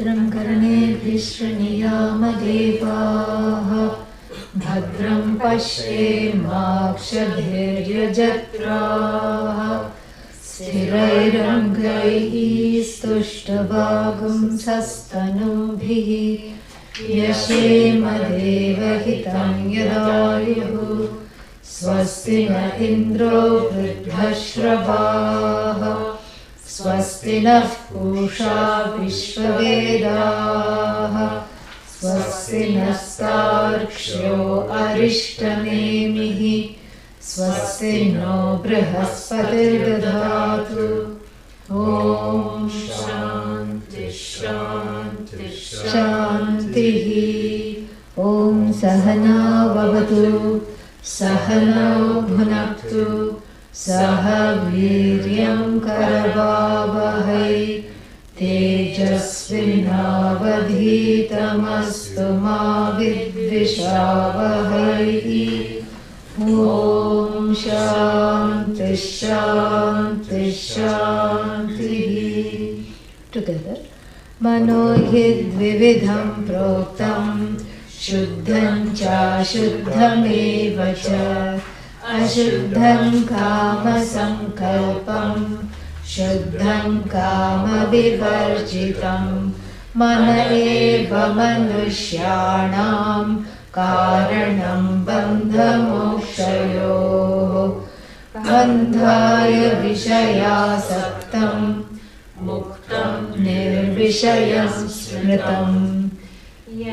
भद्रं कर्णेभिः शृणुयामदेवाः भद्रं पश्येमाक्षभिर्यजत्राः स्थिरैरङ्गैः स्तुष्टुवागुंसस्तनूभिः यशेमदेवहितं यदायुः स्वस्ति न इन्द्रो वृद्धश्रवाः स्वस्ति नः पूषा विश्ववेदाः स्वस्ति नस्तार्क्ष्यो अरिष्टनेमिः स्वस्ति नो बृहस्पतिर्दधातु। ॐ शान्ति शान्ति शान्तिः। ॐ सहना भवतु सहनौ भुनक्तु सह वीर्यं करवावहै तेजस्विनावधीतमस्तु मा विद्विषावहै। ॐ शान्ति शान्ति शान्तिः। Together. मनो हि द्विविधं प्रोक्तं शुद्धं च अशुद्धमेव च अशुद्धं कामसङ्कल्पं शुद्धं कामविवर्जितं मन एव मनुष्याणां कारणं बन्धमोक्षयोः बन्धाय विषयासक्तं मुक्तं निर्विषयं स्मृतं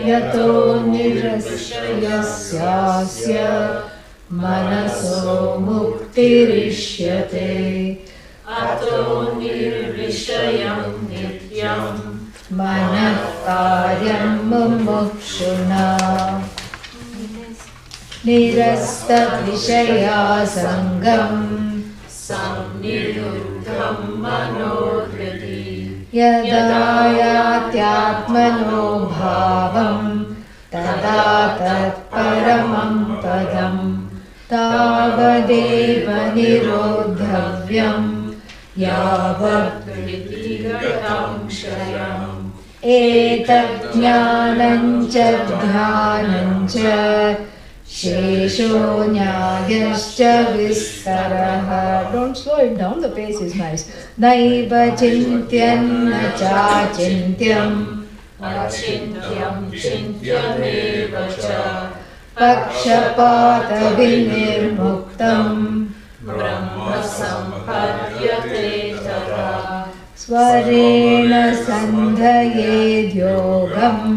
यतो निरसयस्यास्य मनसो मुक्तिरिष्यते अतो निर्विषयं नित्यं मनः कार्यं मुमुक्षुणा निरस्तविषयासङ्गं संनिरुद्धं मनोहृदि यदा यात्यात्मनो भावं तदा तत्परमं पदं तावदेव निरोद्धव्यं यावद्विधिगतं क्षयम् एतज्ज्ञानं च ध्यानं च शेषो न्यायश्च विस्तरः. Don't slow it down, the pace is nice. नैव चिन्त्यं न चाचिन्त्यम् अचिन्त्यं चिन्त्यमेव च पक्षपातविनिर्मुक्तं ब्रह्म सम्पद्यते तदा स्वरेण सन्धयेद् योगम्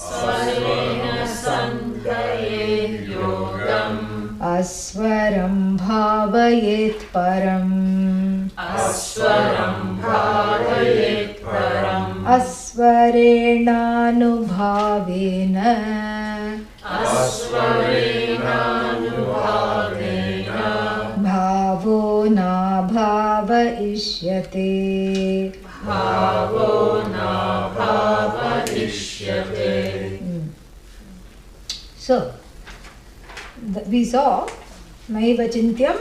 स्वरेण सन्धयेद् योगम् अस्वरं भावयेत् परम् अस्वरं भावयेत् परम् अस्वरेणानुभावेन अस्वरेणानुभावेन भावो नाभावयिष्यते भावो नाभावयिष्यते. So we saw naiva chintyam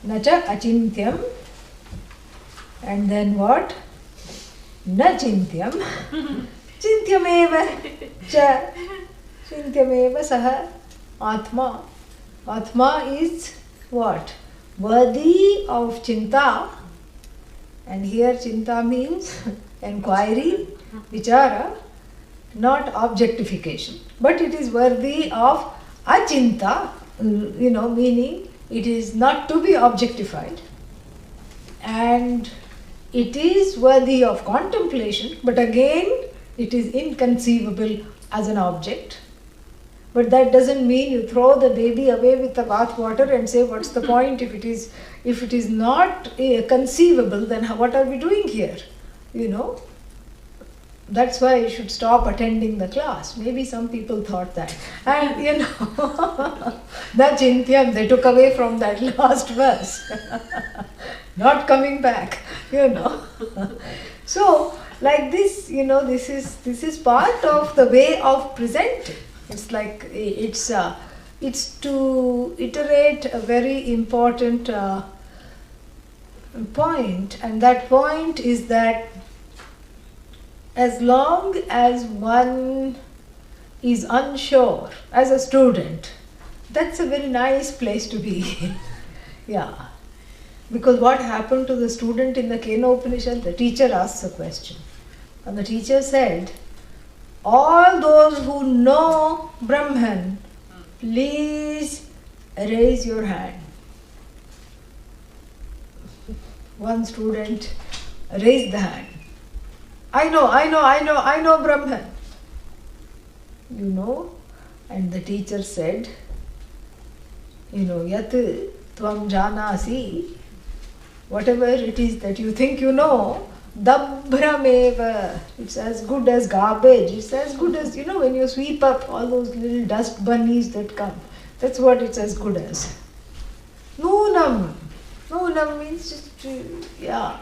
na cha achintyam, and then what? Na chintyam chintyameva cha chintyameva saha atma. Atma is what? Worthy of chinta, and here chinta means enquiry, vichara, not objectification, but it is worthy of achinta, meaning it is not to be objectified, and it is worthy of contemplation, but again it is inconceivable as an object. But that doesn't mean you throw the baby away with the bath water and say, what's the point? If it is not conceivable, then what are we doing here? That's why you should stop attending the class. Maybe some people thought that. And the chintyam, they took away from that last verse. Not coming back, So, like this, this is part of the way of presenting. It's like, it's to iterate a very important point, and that point is that as long as one is unsure as a student, that's a very nice place to be. Yeah. Because what happened to the student in the Kena Upanishad, the teacher asks a question. And the teacher said, all those who know Brahman, please raise your hand. One student raised the hand. I know Brahman. You know? And the teacher said, yat tvam janasi, whatever it is that you think you know, dabhrameva, it's as good as garbage, it's as good as, when you sweep up all those little dust bunnies that come, that's what it's as good as. Noonam means just, yeah.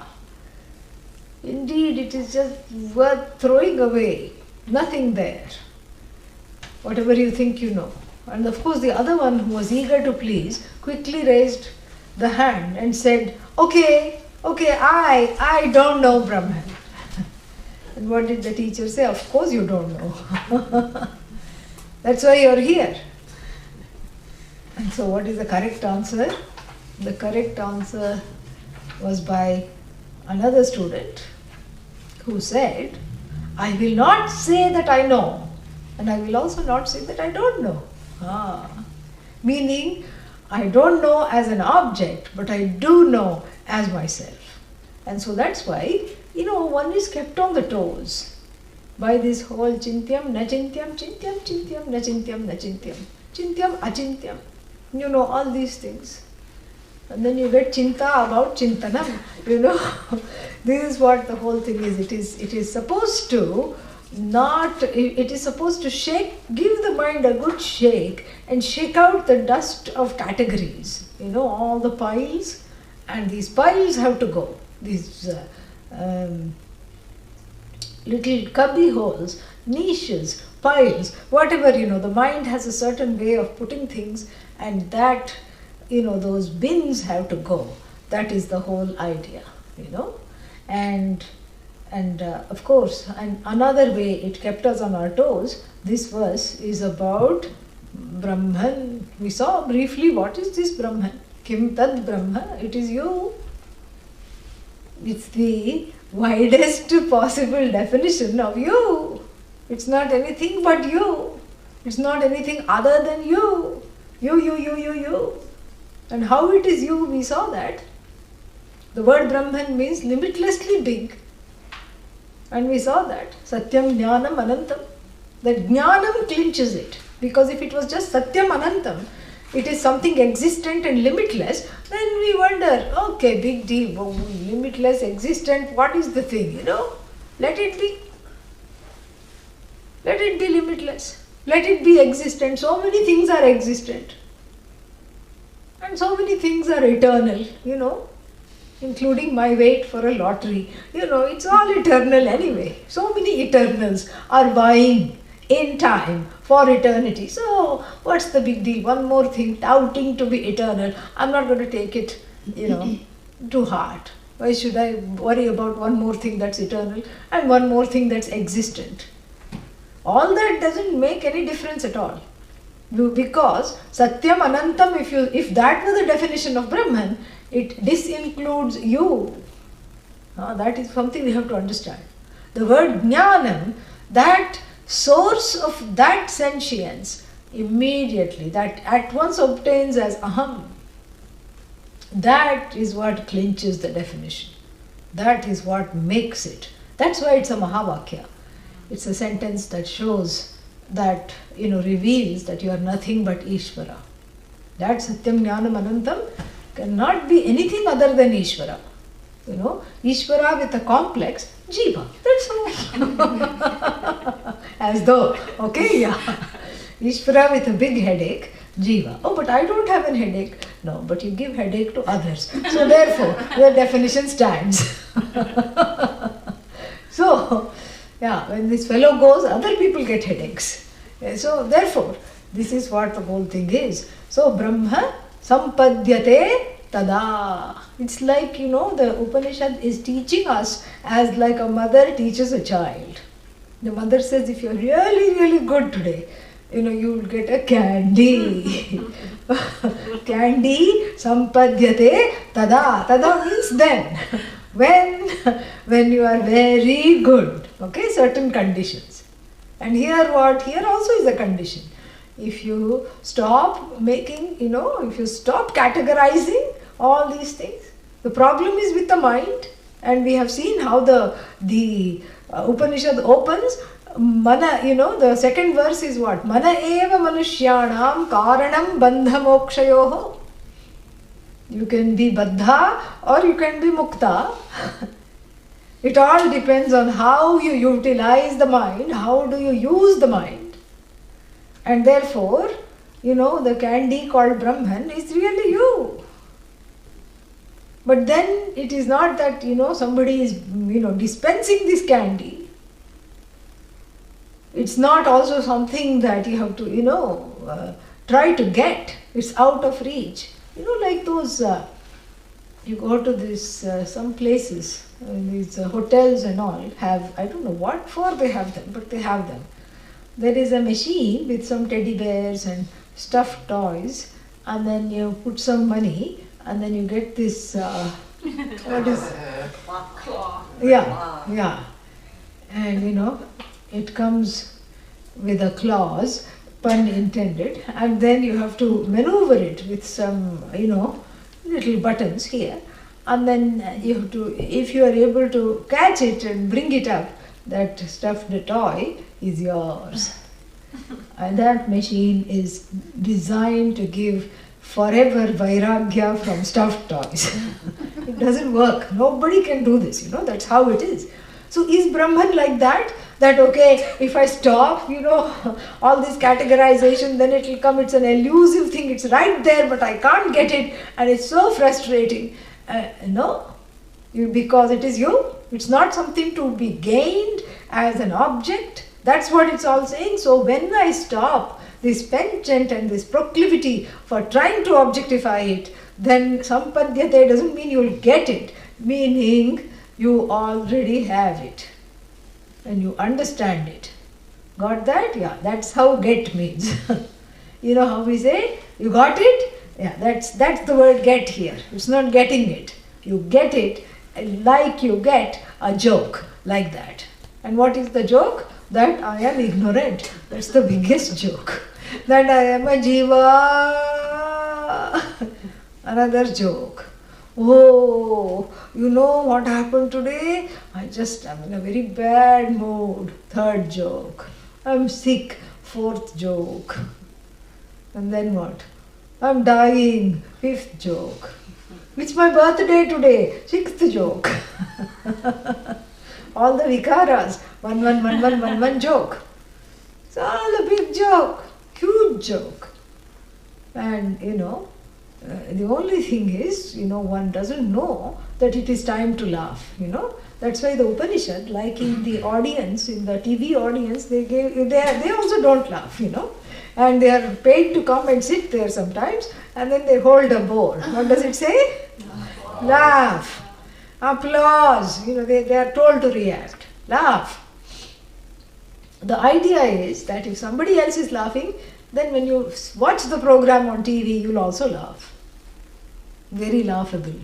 Indeed, it is just worth throwing away, nothing there. Whatever you think you know. And of course the other one who was eager to please quickly raised the hand and said, okay, I don't know Brahman. And what did the teacher say? Of course you don't know. That's why you're here. And so what is the correct answer? The correct answer was by another student who said, I will not say that I know, and I will also not say that I don't know. Meaning, I don't know as an object, but I do know as myself. And so that's why, one is kept on the toes by this whole chintyam, na chintyam, chintyam, chintyam, na chintyam, na chintyam, chintyam, achintyam. All these things. And then you get chinta about chintanam, This is what the whole thing is. It is supposed to it is supposed to give the mind a good shake and shake out the dust of categories. All the piles, and these piles have to go. These little cubby holes, niches, piles, whatever, the mind has a certain way of putting things, and that, those bins have to go. That is the whole idea, And of course, and another way it kept us on our toes, this verse is about Brahman. We saw briefly what is this Brahman. Kim tad Brahma, it is you. It's the widest possible definition of you. It's not anything but you. It's not anything other than you. You. And how it is you, we saw that. The word Brahman means limitlessly big. And we saw that. Satyam, Jnanam, Anantam. That Jnanam clinches it. Because if it was just Satyam, Anantam, it is something existent and limitless, then we wonder, okay, big deal, limitless, existent, what is the thing, Let it be. Let it be limitless. Let it be existent. So many things are existent. And so many things are eternal, including my wait for a lottery. It's all eternal anyway. So many eternals are vying in time for eternity. So, what's the big deal? One more thing, doubting to be eternal. I'm not going to take it, to heart. Why should I worry about one more thing that's eternal and one more thing that's existent? All that doesn't make any difference at all. Because Satyam Anantam, if that were the definition of Brahman, this includes you. That is something we have to understand. The word Jnanam, that source of that sentience, immediately, that at once obtains as Aham, that is what clinches the definition. That is what makes it. That's why it's a Mahavakya. It's a sentence that shows that, reveals that you are nothing but Ishvara. That Satyam Jnanam Anantam cannot be anything other than Ishvara. Ishvara with a complex, Jiva. That's all. As though, okay, yeah. Ishvara with a big headache, Jiva. Oh, but I don't have a headache. No, but you give headache to others. So therefore, the definition stands. So, yeah, when this fellow goes, other people get headaches. So therefore, this is what the whole thing is. So Brahma sampadyate tada. It's like, the Upanishad is teaching us as like a mother teaches a child. The mother says, if you're really, really good today, you will get a candy. Candy sampadhyate tada. Tada means then. When you are very good. Okay, certain conditions. And here what? Here also is a condition. If you stop making, if you stop categorizing all these things, the problem is with the mind. And we have seen how the Upanishad opens. Mana, the second verse is what? Mana eva manushyanam karanam bandha mokshayoho. You can be baddha or you can be mukta. It all depends on how you utilize the mind, how do you use the mind. And therefore, the candy called Brahman is really you. But then it is not that, somebody is, dispensing this candy. It's not also something that you have to, try to get. It's out of reach. Like those, you go to this, some places, these hotels and all have, I don't know what for they have them, but they have them. There is a machine with some teddy bears and stuffed toys, and then you put some money, and then you get this, what is, Claw. yeah, and it comes with a clause, pun intended, and then you have to maneuver it with some, little buttons here, and then you have to, if you are able to catch it and bring it up, that stuffed toy is yours. And that machine is designed to give forever vairagya from stuffed toys. It doesn't work. Nobody can do this, that's how it is. So is Brahman like that? That okay, if I stop, all this categorization, then it will come, it's an elusive thing, it's right there, but I can't get it, and it's so frustrating. No, because it is you. It's not something to be gained as an object. That's what it's all saying. So when I stop this penchant and this proclivity for trying to objectify it, then sampadhyate doesn't mean you'll get it, meaning you already have it and you understand it. Got that? Yeah, that's how get means. You know how we say, you got it? Yeah, that's the word get here. It's not getting it. You get it like you get a joke, like that. And what is the joke? That I am ignorant. That's the biggest joke. That I am a jiva. Another joke. Oh, you know what happened today? I'm in a very bad mood. Third joke. I'm sick. Fourth joke. And then what? I'm dying. Fifth joke. It's my birthday today. Sixth joke. All the vikaras. One joke. It's all a big joke. Huge joke. And the only thing is, one doesn't know that it is time to laugh, That's why the Upanishad, like in the audience, in the TV audience, they also don't laugh, And they are paid to come and sit there sometimes, and then they hold a board. What does it say? Laugh. Applause. They are told to react. Laugh. The idea is that if somebody else is laughing, then when you watch the program on TV, you'll also laugh. Very laughable.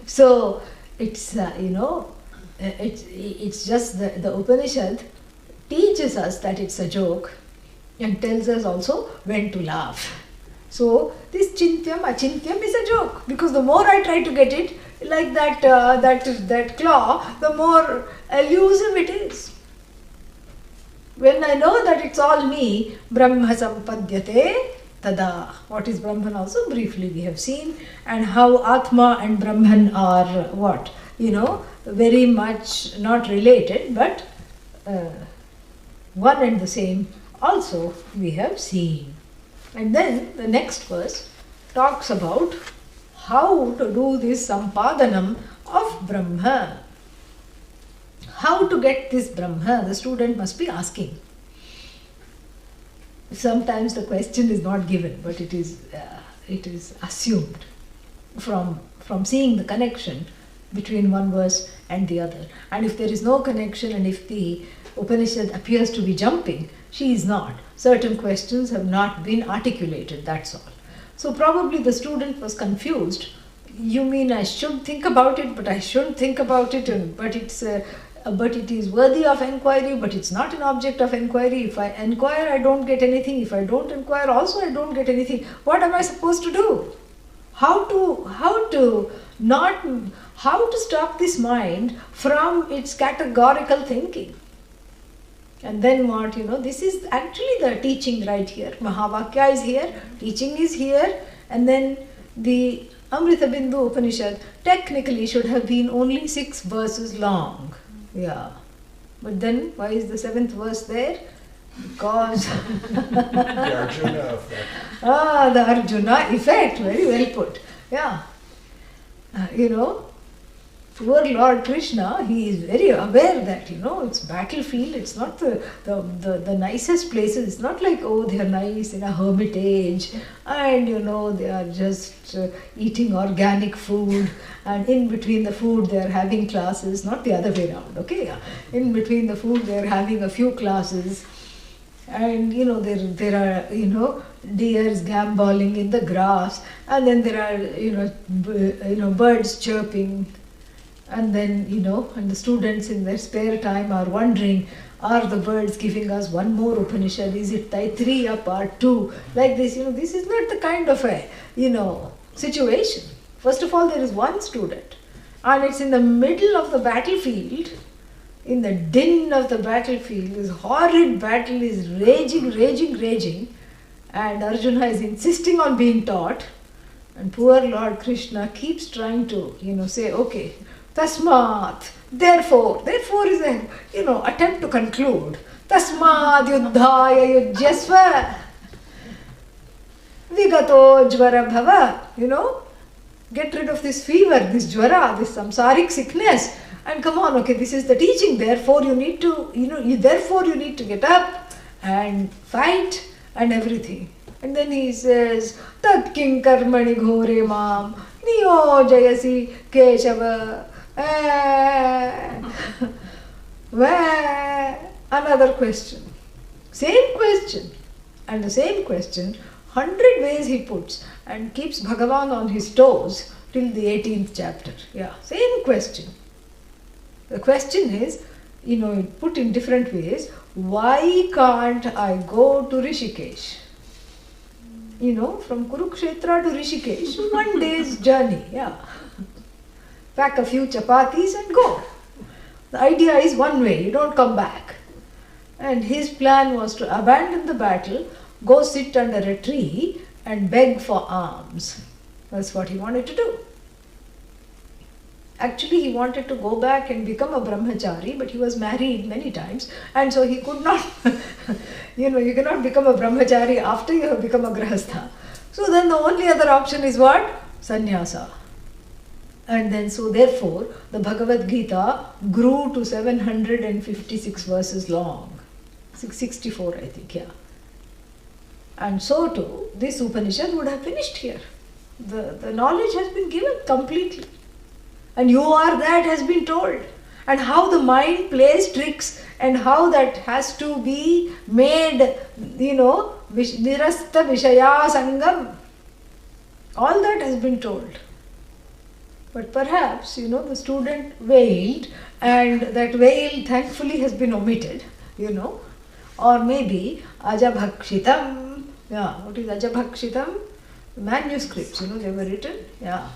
So it's it's just the Upanishad teaches us that it's a joke and tells us also when to laugh. So this chintyam achintyam is a joke, because the more I try to get it, like that claw, the more elusive it is. When I know that it's all me, Brahma sampadhyate tada. What is Brahman also briefly we have seen, and how Atma and Brahman are what? Very much not related, but one and the same also we have seen. And then the next verse talks about how to do this sampadanam of Brahma. How to get this Brahma, the student must be asking. Sometimes the question is not given, but it is assumed from seeing the connection between one verse and the other. And if there is no connection, and if the Upanishad appears to be jumping. She is not. Certain questions have not been articulated, that's all. So probably the student was confused. You mean I should think about it, but I shouldn't think about it, but it is worthy of inquiry, but it's not an object of inquiry. If I inquire, I don't get anything. If I don't inquire, also I don't get anything. What am I supposed to do? How to stop this mind from its categorical thinking? And then what, this is actually the teaching right here. Mahavakya is here, teaching is here, and then the Amritabindu Upanishad technically should have been only 6 verses long. Yeah. But then why is the 7th verse there? Because the Arjuna effect. The Arjuna effect, very well put. Yeah. Poor Lord Krishna, he is very aware that, it's battlefield, it's not the nicest places. It's not like, they are nice in a hermitage and, they are just eating organic food, and in between the food they are having classes, not the other way around, okay? Yeah. In between the food they are having a few classes, and, there are, deers gamboling in the grass, and then there are, birds chirping. And then, and the students in their spare time are wondering, are the birds giving us one more Upanishad? Is it Taittiriya part 2? Like this, this is not the kind of a, situation. First of all, there is one student, and it's in the middle of the battlefield, in the din of the battlefield. This horrid battle is raging, and Arjuna is insisting on being taught, and poor Lord Krishna keeps trying to, say, okay, Tasmat, therefore is a, attempt to conclude. Tasmat yuddhaya yujyasva vigato jvara bhava, get rid of this fever, this jvara, this samsaric sickness, and come on, okay, this is the teaching, therefore you need to, therefore you need to get up and fight and everything. And then he says, Tat king karmani ghore mam niyojayasi keshava. Another question. Same question. And the same question, 100 ways he puts, and keeps Bhagavan on his toes till the 18th chapter. Yeah, same question. The question is, put in different ways, why can't I go to Rishikesh? From Kurukshetra to Rishikesh, 1 day's journey, yeah. Pack a few chapatis and go. The idea is one way, you don't come back. And his plan was to abandon the battle, go sit under a tree and beg for alms. That's what he wanted to do. Actually, he wanted to go back and become a brahmachari, but he was married many times, and so he could not, you cannot become a brahmachari after you have become a grahastha. So then the only other option is what? Sannyasa. And then, so therefore, the Bhagavad Gita grew to 756 verses long. 664, I think, yeah. And so too, this Upanishad would have finished here. The knowledge has been given completely. And you are that has been told. And how the mind plays tricks, and how that has to be made, nirasta vishaya sangam. All that has been told. But perhaps, the student wailed, and that wail thankfully has been omitted, Or maybe ajabhakshitam. Yeah, what is ajabhakshitam? Manuscripts, they were written. Yeah.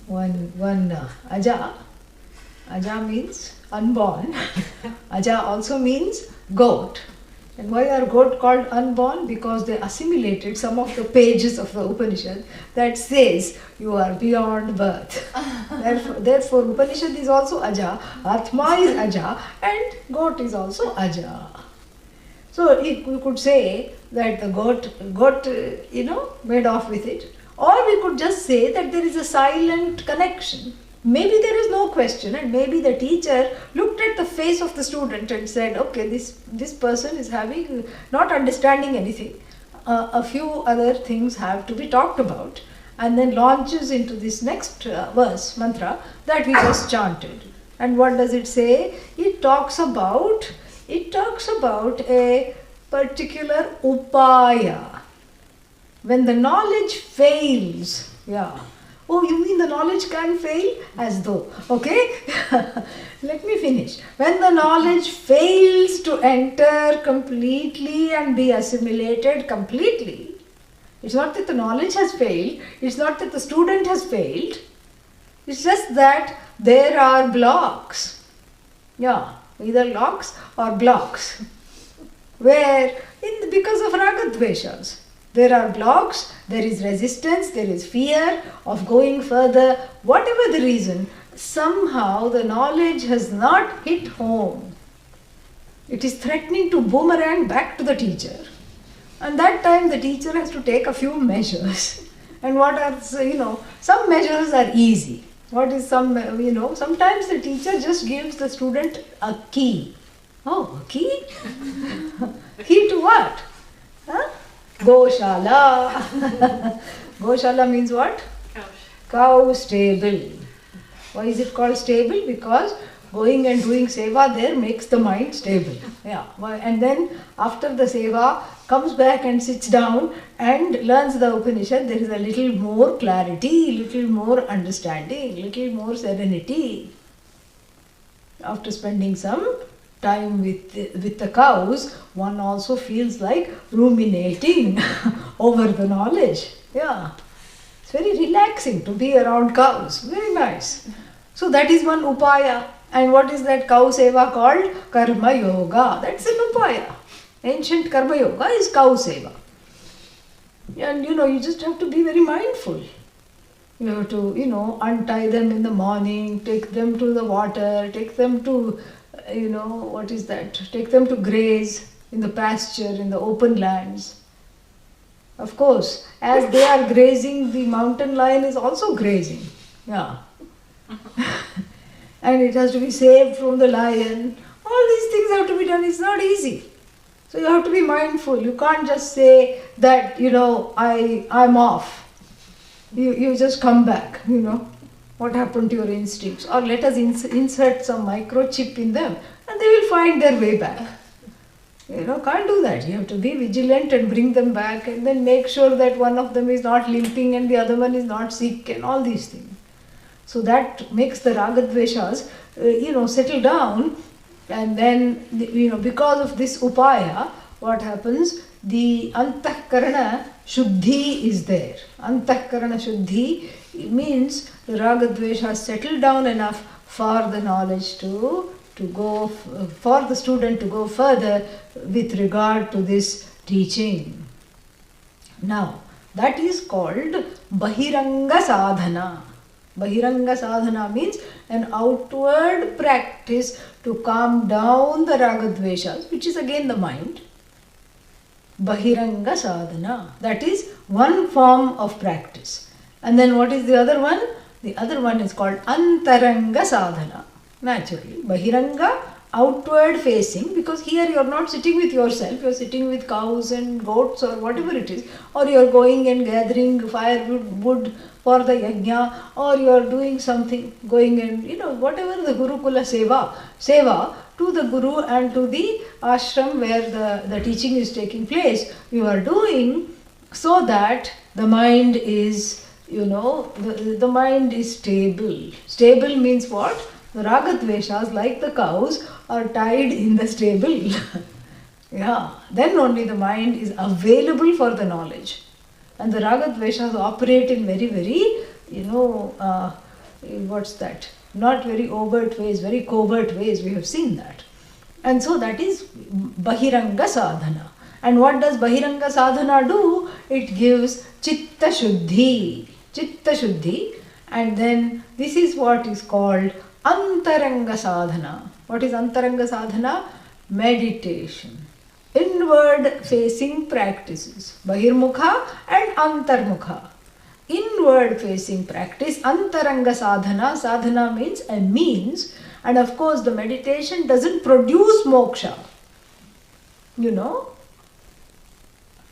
One aja. Aja means unborn. Aja also means goat. And why are goat called unborn? Because they assimilated some of the pages of the Upanishad that says you are beyond birth. Therefore Upanishad is also Aja, Atma is Aja, and goat is also Aja. So we could say that the goat made off with it. Or we could just say that there is a silent connection. Maybe there is no question, and maybe the teacher looked at the face of the student and said, okay, this person is not understanding anything. A few other things have to be talked about, and then launches into this next verse, mantra, that we just chanted. And what does it say? It talks about a particular upaya. When the knowledge fails, yeah. Oh, you mean the knowledge can fail? As though, okay? Let me finish. When the knowledge fails to enter completely and be assimilated completely, it's not that the knowledge has failed, it's not that the student has failed, it's just that there are blocks. Yeah, either locks or blocks. Where, because of ragadveshas, there are blocks, there is resistance, there is fear of going further. Whatever the reason, somehow the knowledge has not hit home. It is threatening to boomerang back to the teacher. And that time the teacher has to take a few measures. And what are, some measures are easy. What is sometimes the teacher just gives the student a key. Oh, a key? Key to what? Huh? Goshala. Goshala means what? Cow stable. Why is it called stable? Because going and doing seva there makes the mind stable. Yeah. And then after the seva, comes back and sits down and learns the Upanishad, there is a little more clarity, little more understanding, little more serenity. After spending some time with the cows, one also feels like ruminating over the knowledge. Yeah. It's very relaxing to be around cows. Very nice. So that is one upaya. And what is that cow seva called? Karma yoga. That's an upaya. Ancient karma yoga is cow seva. And you just have to be very mindful. You have to, untie them in the morning, take them to the water, take them to, what is that? Take them to graze in the pasture, in the open lands. Of course, as they are grazing, the mountain lion is also grazing. Yeah. And it has to be saved from the lion. All these things have to be done. It's not easy. So you have to be mindful. You can't just say that, I'm off. You just come back, What happened to your instincts? Or let us insert some microchip in them and they will find their way back. Can't do that. You have to be vigilant and bring them back and then make sure that one of them is not limping and the other one is not sick and all these things. So that makes the ragadveshas, settle down. And then, because of this upaya, what happens? The antahkarana shuddhi is there. Antahkarana shuddhi means the ragadveshas settle down enough for the knowledge to go, for the student to go further with regard to this teaching. Now, that is called bahiranga sadhana. Bahiranga sadhana means an outward practice to calm down the ragadveshas, which is again the mind. Bahiranga sadhana. That is one form of practice. And then what is the other one? The other one is called antaranga sadhana. Naturally, bahiranga, outward facing, because here you are not sitting with yourself, you are sitting with cows and goats or whatever it is, or you are going and gathering firewood for the yajna, or you are doing something, going and whatever the Gurukula seva to the Guru and to the ashram where the teaching is taking place, you are doing so that the mind is, the mind is stable. Stable means what? The ragadveshas, like the cows, are tied in the stable. Yeah, then only the mind is available for the knowledge. And the ragadveshas operate in very, very, what's that? Not very overt ways, very covert ways. We have seen that. And so that is bahiranga sadhana. And what does bahiranga sadhana do? It gives chitta shuddhi. Chitta shuddhi. And then this is what is called antaranga sadhana. What is antaranga sadhana? Meditation. Inward facing practices. Bahirmukha and antarmukha. Inward facing practice. Antaranga sadhana. Sadhana means a means. And of course the meditation doesn't produce moksha.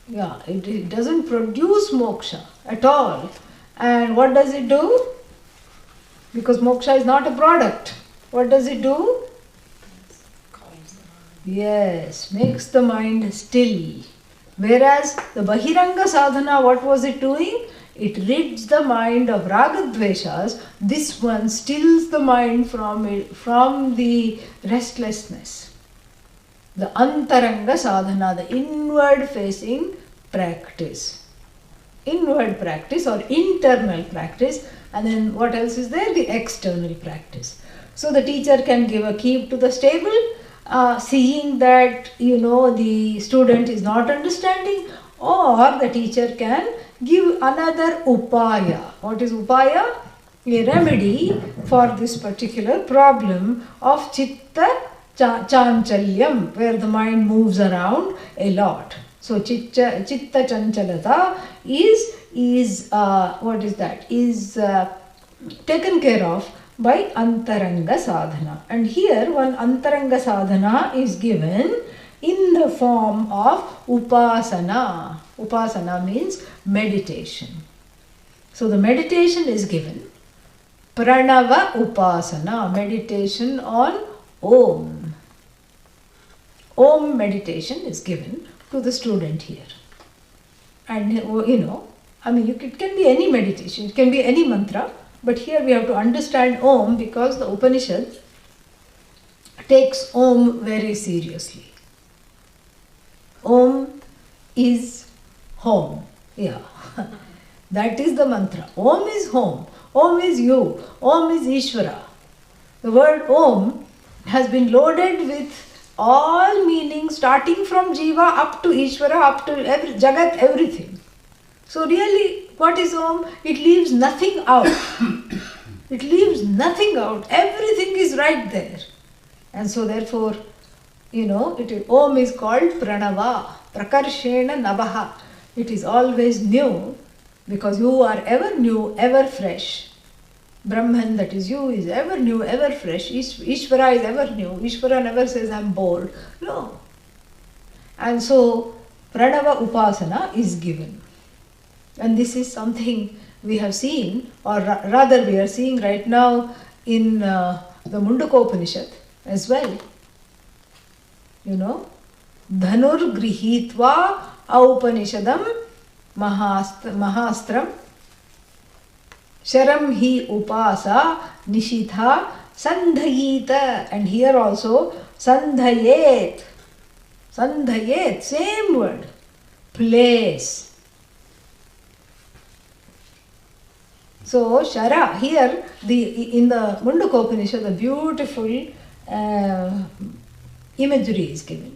Yeah, it doesn't produce moksha at all. And what does it do? Because moksha is not a product. What does it do? Yes, makes the mind still. Whereas the Bahiranga sadhana, what was it doing? It rids the mind of ragadveshas. This one stills the mind from the restlessness. The antaranga sadhana, the inward facing practice. Inward practice or internal practice. And then what else is there? The external practice. So the teacher can give a keep to the stable, seeing that the student is not understanding, or the teacher can give another upaya. What is upaya? A remedy for this particular problem of chitta chanchalyam, where the mind moves around a lot. So chitta chanchalata is what is that? Is taken care of by antaranga sadhana. And here one antaranga sadhana is given in the form of upasana. Upasana means meditation. So the meditation is given. Pranava upasana, meditation on Om. Om meditation is given to the student here. And it can be any meditation, it can be any mantra, but here we have to understand Om because the Upanishad takes Om very seriously. Om is home. Yeah. That is the mantra. Om is home. Om is you. Om is Ishvara. The word Om has been loaded with all meanings starting from Jiva up to Ishvara, up to Jagat, everything. So really, what is Om? It leaves nothing out. It leaves nothing out. Everything is right there. And so therefore, Om is called Pranava, Prakarshena Navaha. It is always new because you are ever new, ever fresh. Brahman, that is you, is ever new, ever fresh. Ishvara is ever new. Ishvara never says, I'm bored. No. And so, Pranava Upasana is given. And this is something we have seen, or rather we are seeing right now in the Mundaka Upanishad as well. Dhanur grihitva aupanishadam mahastram sharam hi upasa nishitha sandhayita. And here also sandhayet. Sandhayet, same word. Place. So Shara, here in the Mundaka Upanishad, the beautiful imagery is given.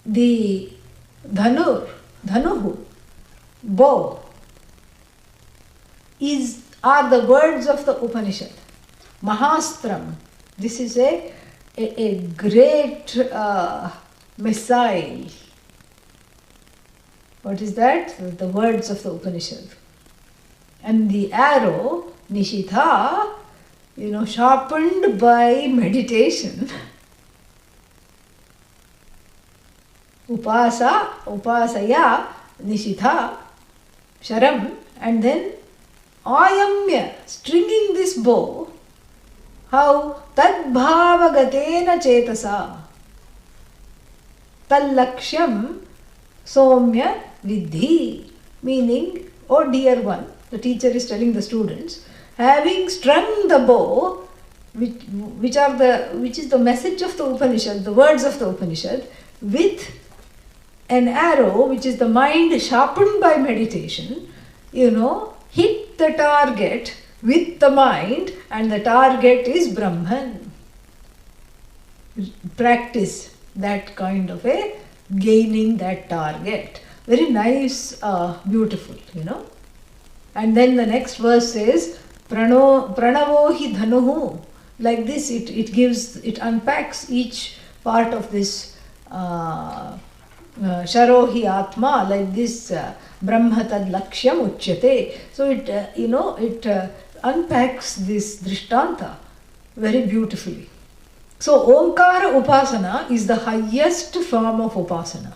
The Dhanuhu, bow, are the words of the Upanishad. Mahastram, this is a great missile. What is that? The words of the Upanishad. And the arrow, Nishitha, sharpened by meditation. Upasaya, Nishitha, Sharam, and then Ayamya, stringing this bow. How? Tadbhavagatena chetasa. Tallakshyam Somya Vidhi, meaning, oh dear one, the teacher is telling the students, having strung the bow, which is the message of the Upanishad, the words of the Upanishad, with an arrow, which is the mind sharpened by meditation, hit the target with the mind, and the target is Brahman. Practice that kind of gaining that target. Very nice, beautiful, And then the next verse says, Pranavo hi dhanuhu. Like this, it unpacks each part of this Sharohi Atma, like this Brahma tad lakshyam uchyate. So it unpacks this Drishtanta very beautifully. So Omkara Upasana is the highest form of Upasana.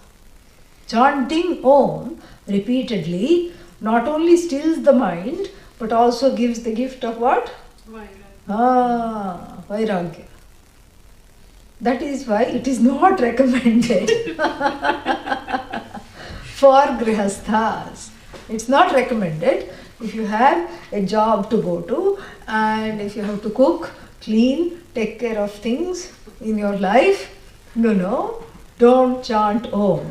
Chanting Om repeatedly not only stills the mind but also gives the gift of what? Vairagya. That is why it is not recommended for grihasthas. It's not recommended if you have a job to go to and if you have to cook, clean, take care of things in your life. No, don't chant Om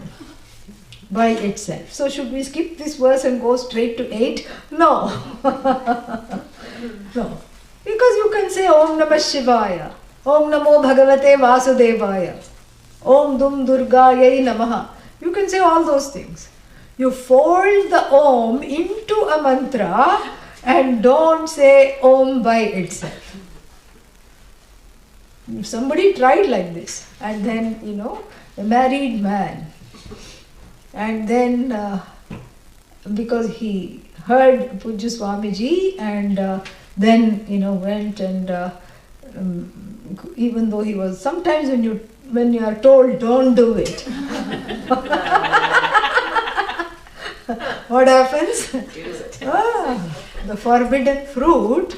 by itself. So should we skip this verse and go straight to 8? No. No. Because you can say Om Namah Shivaya, Om Namo Bhagavate Vasudevaya, Om Dum Durgayai Namaha. You can say all those things. You fold the Om into a mantra and don't say Om by itself. If somebody tried like this and then, a married man, and then because he heard Pujya Swamiji and then, went and even though he was, sometimes when you are told don't do it, what happens? The forbidden fruit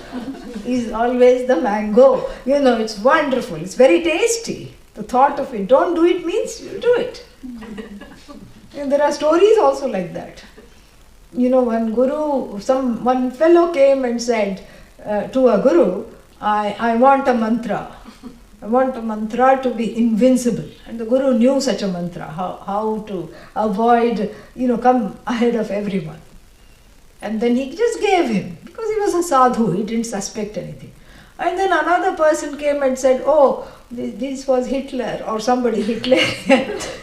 is always the mango. It's wonderful. It's very tasty. The thought of it, don't do it means you do it. And there are stories also like that. One fellow came and said to a guru, I want a mantra. I want a mantra to be invincible. And the guru knew such a mantra, how to avoid, come ahead of everyone. And then he just gave him, because he was a sadhu, he didn't suspect anything. And then another person came and said, oh, this was Hitler or somebody, Hitler.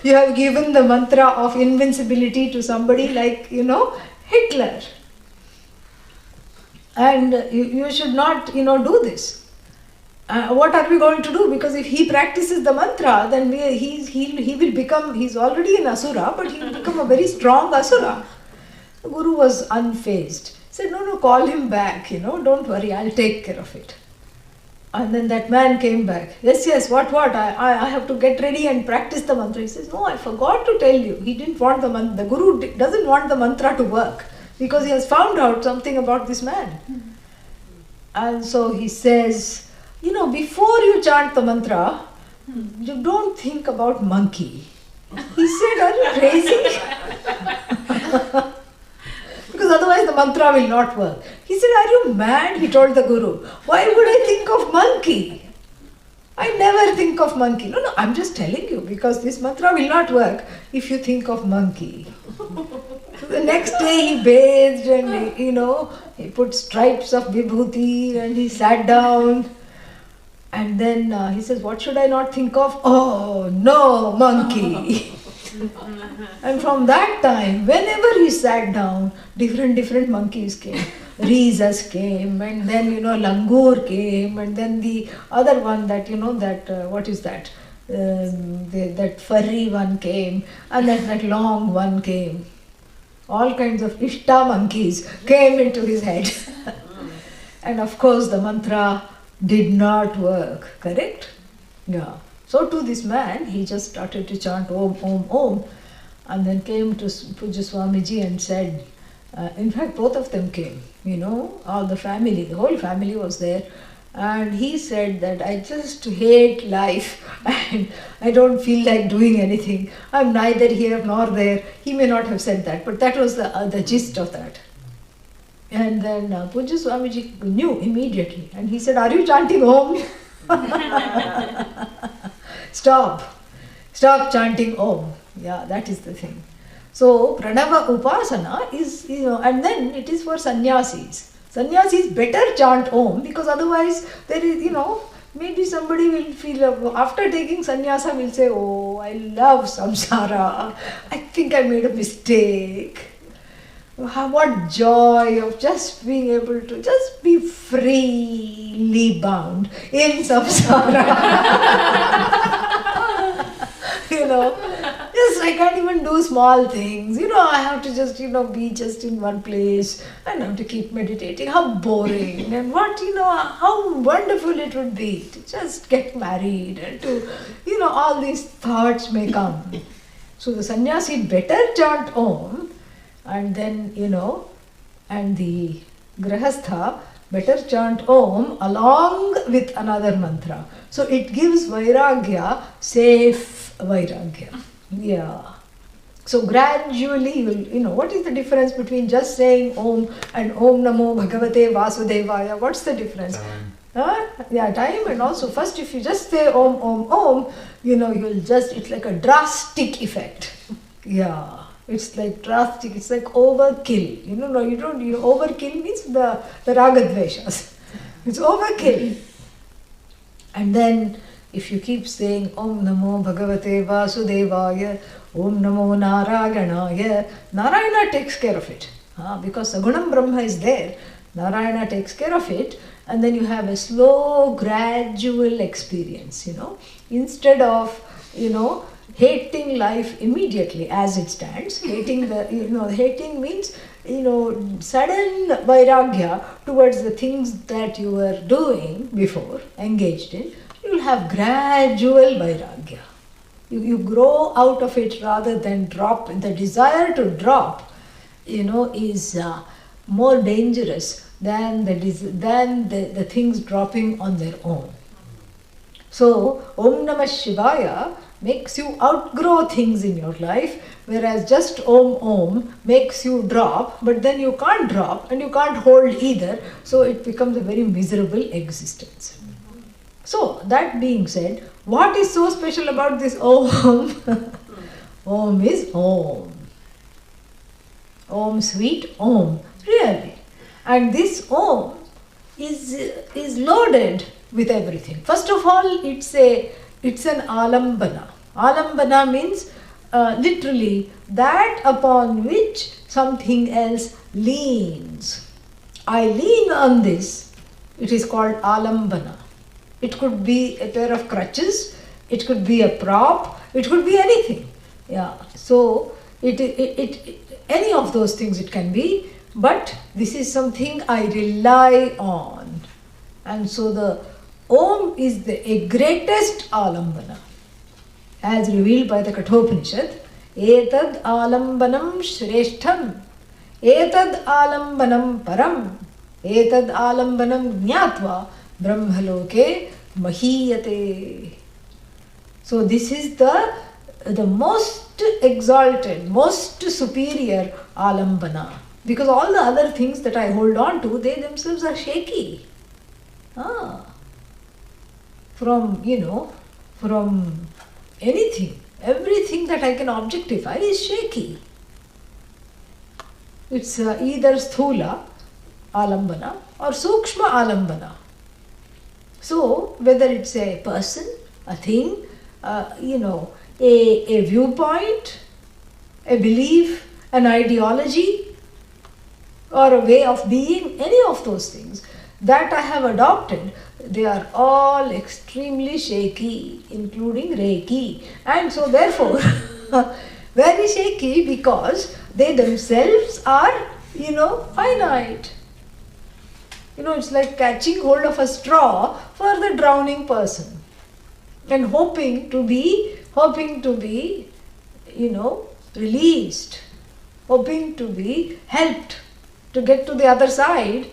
You have given the mantra of invincibility to somebody like, Hitler. And you should not, do this. What are we going to do? Because if he practices the mantra, then he will become, he's already an asura, but he will become a very strong asura. The guru was unfazed. He said, no, call him back, don't worry, I'll take care of it. And then that man came back. Yes, what? I have to get ready and practice the mantra. He says, no, I forgot to tell you. He didn't want the mantra. The guru doesn't want the mantra to work because he has found out something about this man. And so he says, before you chant the mantra, you don't think about monkey. He said, are you crazy? Because otherwise the mantra will not work. He said, are you mad? He told the guru. Why would I think of monkey? I never think of monkey. No, I'm just telling you because this mantra will not work if you think of monkey. So the next day he bathed and he put stripes of vibhuti and he sat down. And then he says, what should I not think of? Oh, no, monkey. And from that time, whenever he sat down, different monkeys came. Rhesus came, and then, langur came, and then the other one that, what is that? That furry one came, and that long one came. All kinds of Ishta monkeys came into his head. And of course, the mantra did not work, correct? Yeah. So to this man, he just started to chant Om, Om, Om, and then came to Pujya Swamiji and said, in fact, both of them came, all the family, the whole family was there. And he said that I just hate life and I don't feel like doing anything. I'm neither here nor there. He may not have said that, but that was the gist of that. And then Pujya Swamiji knew immediately and he said, are you chanting Om? Stop chanting Om. Yeah, that is the thing. So Pranava Upasana is, and then it is for sannyasis. Sannyasis better chant Om because otherwise there is, maybe somebody will feel, after taking sannyasa will say, oh, I love samsara. I think I made a mistake. What joy of just being able to just be freely bound in samsara. Yes, I can't even do small things. I have to just, be just in one place and have to keep meditating. How boring and what, how wonderful it would be to just get married and to, all these thoughts may come. So the sannyasi better chant Om and then, and the grahastha better chant Om along with another mantra. So it gives Vairagya, safe Vairagya. Yeah. So gradually, what is the difference between just saying Om and Om Namo Bhagavate Vasudevaya? What's the difference? Time. Time. And also first if you just say Om, Om, Om, it's like a drastic effect. Yeah. It's like drastic, it's like overkill. Overkill means the ragadveshas. It's overkill. And then if you keep saying Om Namo Bhagavate Vasudevaya, Om Namo Narayanaya, Narayana takes care of it. Because Sagunam Brahma is there, Narayana takes care of it, and then you have a slow, gradual experience, Instead of, hating life immediately as it stands, hating means, sudden vairagya towards the things that you were doing before, engaged in, you will have gradual vairagya. You grow out of it rather than drop. The desire to drop, is more dangerous than the things dropping on their own. So, Om Namah Shivaya makes you outgrow things in your life, whereas just Om makes you drop, but then you can't drop and you can't hold either, so it becomes a very miserable existence. So, that being said, what is so special about this Om? Om is Om. Om, sweet Om, really. And this Om is loaded with everything. First of all, it's an alambana. Alambana means literally that upon which something else leans. I lean on this. It is called alambana. It could be a pair of crutches. It could be a prop. It could be anything. Yeah. So any of those things it can be. But this is something I rely on. And so the Om is the greatest alambana. As revealed by the Kathopanishad, Etad alambanam shreshtham, Etad alambanam param, Etad alambanam jnatva, brahmaloke mahiyate. So this is the most exalted, most superior alambana. Because all the other things that I hold on to, they themselves are shaky. From anything, everything that I can objectify is shaky. It's either sthula alambana or sukshma alambana. So whether it's a person, a thing, a viewpoint, a belief, an ideology, or a way of being, any of those things that I have adopted, they are all extremely shaky, including Reiki. And so therefore, very shaky because they themselves are, finite. It's like catching hold of a straw for the drowning person and hoping to be, released, hoping to be helped to get to the other side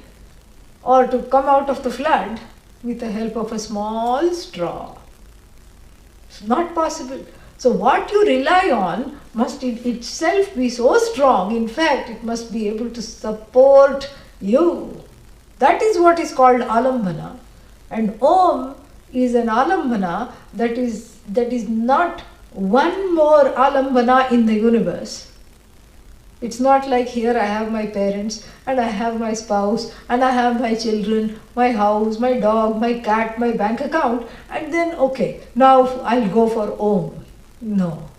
or to come out of the flood with the help of a small straw. It's not possible. So what you rely on must itself be so strong, in fact, it must be able to support you. That is what is called alambana. And Om is an alambana that is not one more alambana in the universe. It's not like here I have my parents and I have my spouse and I have my children, my house, my dog, my cat, my bank account, and then now I'll go for Om. No.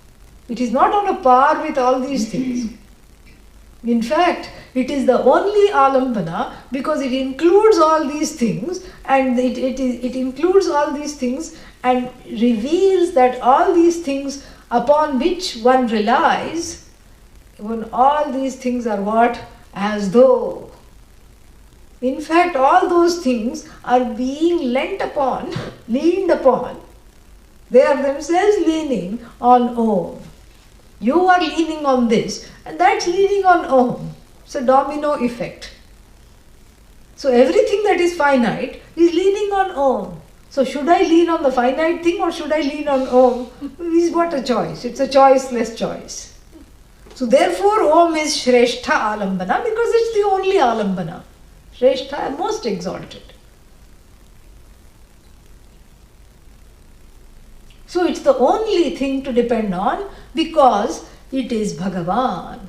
It is not on a par with all these things. In fact, it is the only alambana because it includes all these things and it includes all these things and reveals that all these things upon which one relies, when all these things are what? As though. In fact, all those things are being leaned upon. They are themselves leaning on Om. You are leaning on this and that's leaning on Om. It's a domino effect. So everything that is finite is leaning on Om. So should I lean on the finite thing or should I lean on Om? Is what a choice. It's a choiceless choice. So therefore Om is Shrestha Alambana because it's the only Alambana. Shrestha, most exalted. So it's the only thing to depend on because it is Bhagavan.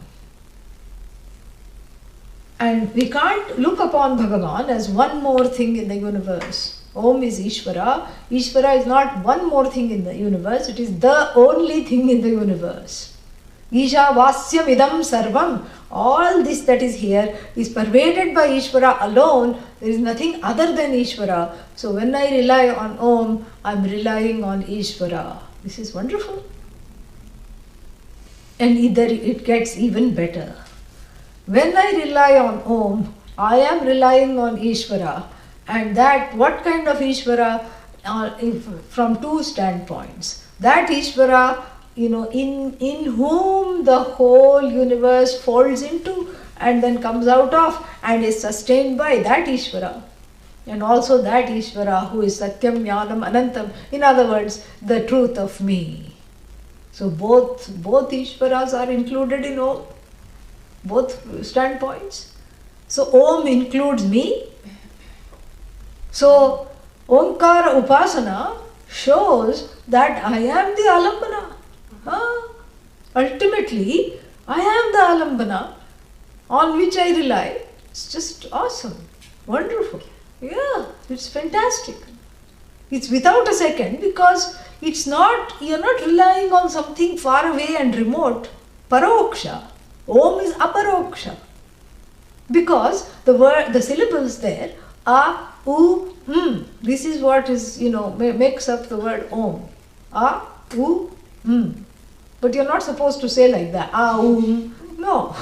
And we can't look upon Bhagavan as one more thing in the universe. Om is Ishvara. Ishvara is not one more thing in the universe, it is the only thing in the universe. Isha Vasyam Idam Sarvam. All this that is here is pervaded by Ishvara alone. There is nothing other than Ishvara. So when I rely on Om, I am relying on Ishvara. This is wonderful. And it gets even better. When I rely on Om, I am relying on Ishvara. And that, what kind of Ishvara? From two standpoints. That Ishvara, in whom the whole universe folds into and then comes out of and is sustained by, that Ishvara. And also that Ishvara who is Satyam, Jnanam, Anantam. In other words, the truth of me. So both Ishvaras are included in Om. Both standpoints. So Om includes me. So Omkara Upasana shows that I am the Alambana. Ultimately, I am the Alambana on which I rely. It's just awesome. Wonderful. Yeah, it's fantastic. It's without a second because you're not relying on something far away and remote. Paroksha. Om is aparoksha. Because the syllables there are u, This is what is, makes up the word Om. A, u, But you're not supposed to say like that. A, no.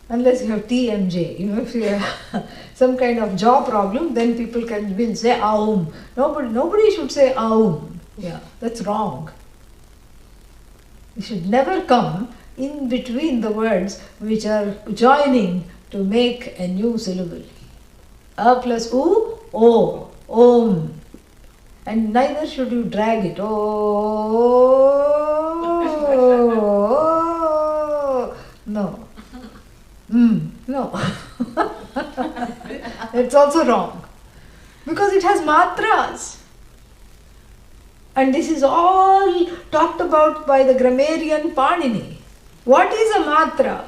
Unless you have TMJ. If you have some kind of jaw problem, then people will say Aum. Nobody should say Aum. Yeah, that's wrong. You should never come in between the words which are joining to make a new syllable. A plus U, O, Om. And neither should you drag it. Oh, no. No. It's also wrong. Because it has matras. And this is all talked about by the grammarian Panini. What is a matra?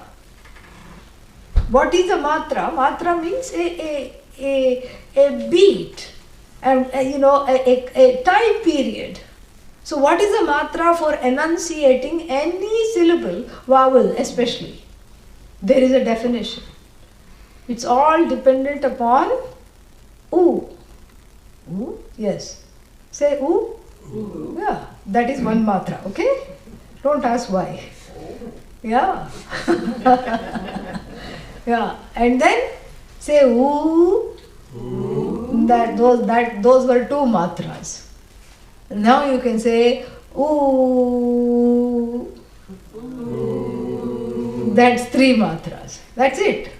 What is a matra? Matra means a beat, and a time period. So what is a matra for enunciating any syllable, vowel especially? There is a definition. It's all dependent upon U. U? Yes. Say U. Yeah, that is one matra, okay? Don't ask why. Yeah. Yeah, and then say oo. Those were two matras. Now you can say oo. That's three matras. That's it.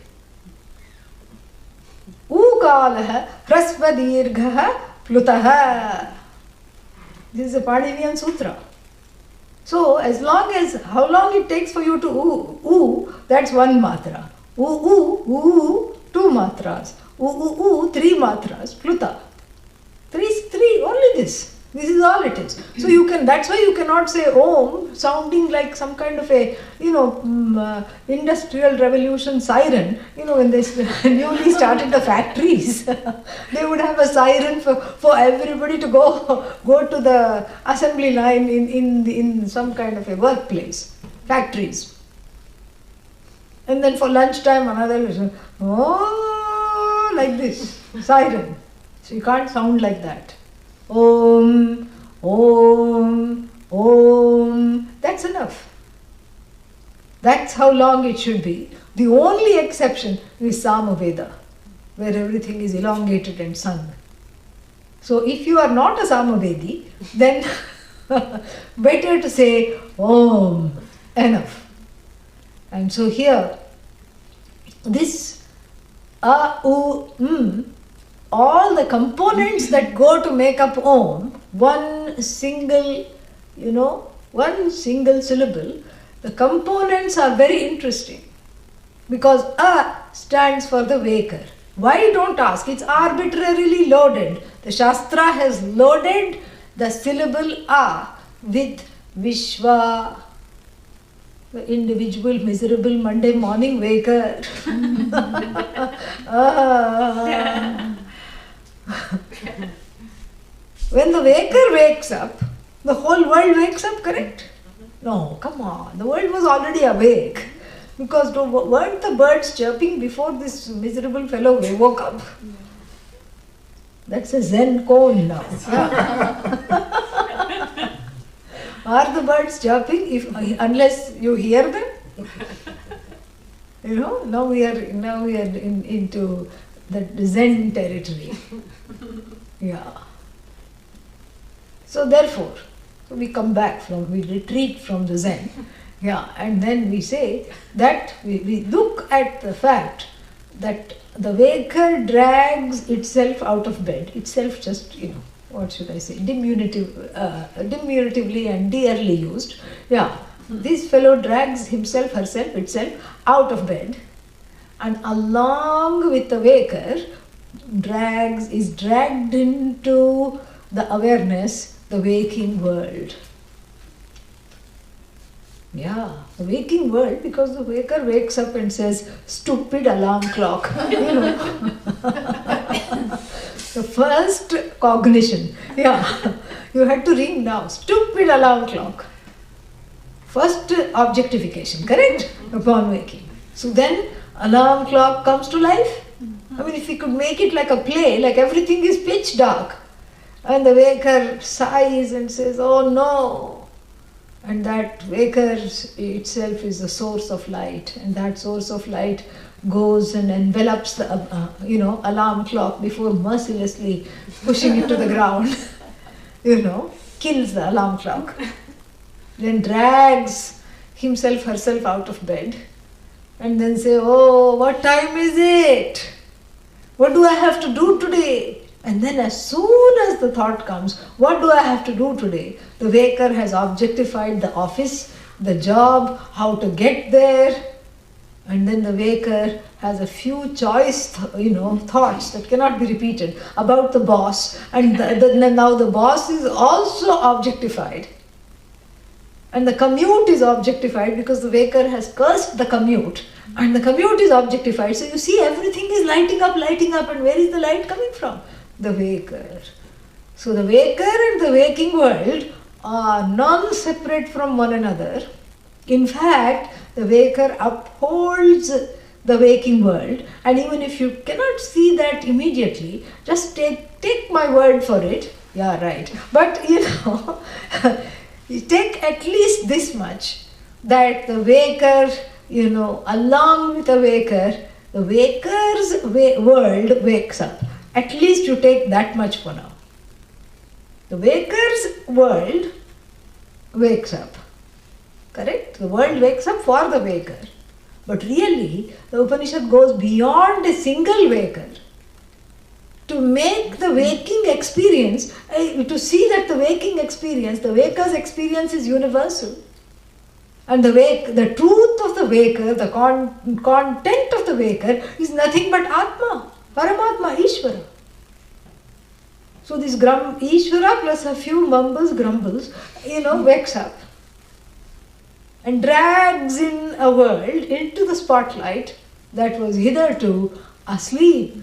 Ukalah hrasva dirghah plutah. This is a Paninian Sutra. So, how long it takes for you to oo, that's one matra. Oo, two matras. Oo, three matras. Pluta. Three, only this. This is all it is. So that's why you cannot say Om sounding like some kind of a, industrial revolution siren. When they newly started the factories, they would have a siren for everybody to go to the assembly line in some kind of a workplace, factories. And then for lunchtime, another, like this, siren. So you can't sound like that. Om, Om, Om. That's enough. That's how long it should be. The only exception is Samaveda, where everything is elongated and sung. So if you are not a Samavedi, then better to say Om, enough. And so here, this A, U, all the components that go to make up Om, one single syllable, the components are very interesting. Because A stands for the waker. Why, don't ask, it's arbitrarily loaded. The Shastra has loaded the syllable A with Vishwa, the individual miserable Monday morning waker. When the waker wakes up, the whole world wakes up, correct? No, come on, the world was already awake. Because weren't the birds chirping before this miserable fellow woke up? That's a Zen cone now. Are the birds chirping unless you hear them? Now we are into the Zen territory. Yeah. So therefore, we come back we retreat from the Zen. Yeah, and then we say that we look at the fact that the waker drags itself out of bed, itself just, what should I say, diminutively and dearly used. Yeah, this fellow drags himself, herself, itself out of bed, and along with the waker is dragged into the awareness, the waking world. Yeah, the waking world, because the waker wakes up and says, stupid alarm clock. The first cognition. Yeah, you had to ring now. Stupid alarm clock. First objectification, correct? Upon waking. So then alarm clock comes to life. I mean, if we could make it like a play, like everything is pitch dark, and the waker sighs and says, oh no. And that waker itself is the source of light, and that source of light goes and envelops the alarm clock before mercilessly pushing it to the ground. Kills the alarm clock. Then drags himself, herself out of bed, and then say, oh, what time is it? What do I have to do today? And then as soon as the thought comes, what do I have to do today? The waker has objectified the office, the job, how to get there. And then the waker has a few choice, thoughts that cannot be repeated about the boss. And now the boss is also objectified. And the commute is objectified because the waker has cursed the commute. And the commute is objectified. So you see, everything is lighting up. And where is the light coming from? The waker. So the waker and the waking world are non-separate from one another. In fact, the waker upholds the waking world, and even if you cannot see that immediately, just take my word for it. Yeah, right. But you take at least this much, that the waker, along with the waker, the waker's world wakes up. At least you take that much for now. The waker's world wakes up. Correct? The world wakes up for the waker. But really, the Upanishad goes beyond a single waker. To make the waking experience, to see that the waking experience, the waker's experience is universal. And the truth of the waker, the content of the waker is nothing but Atma. Paramatma, Ishvara. So this Ishvara plus a few mumbles, grumbles, wakes up and drags in a world into the spotlight that was hitherto asleep.